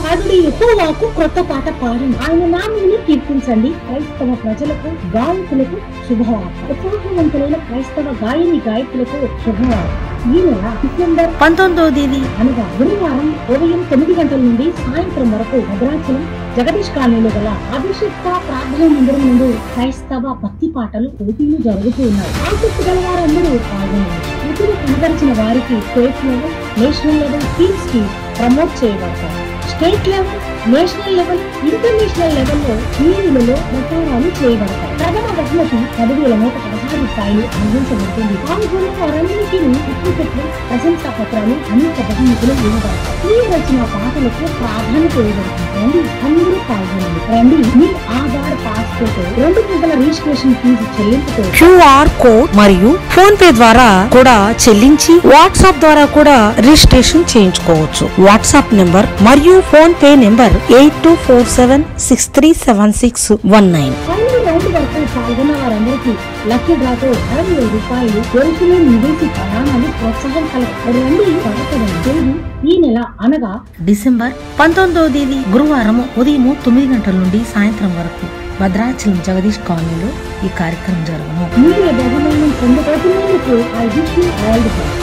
పాడుడి యెహోవాకు క్రొత్త పాట పాడండి, ఆయన నామమును కీర్తించండి. క్రైస్తవ ప్రజలకు గాయకులకు శుభవార్త. ఉత్సాహవంతులైన క్రైస్తవ గాయకులకు శుభవార్త. ఈ నెల డిసెంబర్ 19వ తేదీ అనగా గురువారం ఉదయం 9 గంటల నుండి సాయంత్రం వరకు భద్రాచలం జగదీష్ కాలనీలో గల అభిషిక్త ప్రార్థనా మందిరం నుండి క్రైస్తవ భక్తి పాటలు పోటీలు జరుగుతూ ఉన్నాయి. ఆసక్తి గల వారందరూ పాల్గొన్నారు. ప్రతిభ కనబరిచిన వారికి state level, national level teams కి ప్రమోట్ చేయబడతారు. State level, national level, international లెవెల్లో టీములలో ప్రచారాలు చేయబడతాయి. ప్రథమ బహుమతి 10,116 రూపాయలు అందించబడుతుంది. పాల్గొన్న వారందరికీ సర్టిఫికెట్లు, ప్రశంసా పత్రాలు, అనేక బహుమతులు ఇవ్వబడతాయి. ఈ రచన పాటలకు ప్రాధాన్యత ఇవ్వబడుతుంది. రండి, అందరూ పాల్గొనండి. రండి, మీ ఆధార్, పాస్పోర్ట్, 2 గంటల రిజిస్ట్రేషన్ ఫీజు చెల్లింపుతో QR కోడ్ మరియు ఫోన్ పే ద్వారా కూడా చెల్లించి వాట్సాప్ ద్వారా కూడా రిజిస్ట్రేషన్ చేయించుకోవచ్చు. వాట్సాప్ నెంబర్ మరియు ఫోన్ పే నెంబర్ 8247637619. రౌండ్ వరకు పాల్గొన్న వారందరికీ లక్కీ డ్రాతో 60,000 రూపాయలు గెలుపులో విదేశీ ప్రయాణాలు ప్రోత్సాహం కలగ. రండి, తేదీ ఈ నెల అనగా డిసెంబర్ 19వ తేదీ గురువారం ఉదయం 9 గంటల నుండి సాయంత్రం వరకు భద్రాచలం జగదీష్ కాలనీలో ఈ కార్యక్రమం జరుగును. మీరు బహుమానం పొందబోతున్నందుకు I wish you all the best.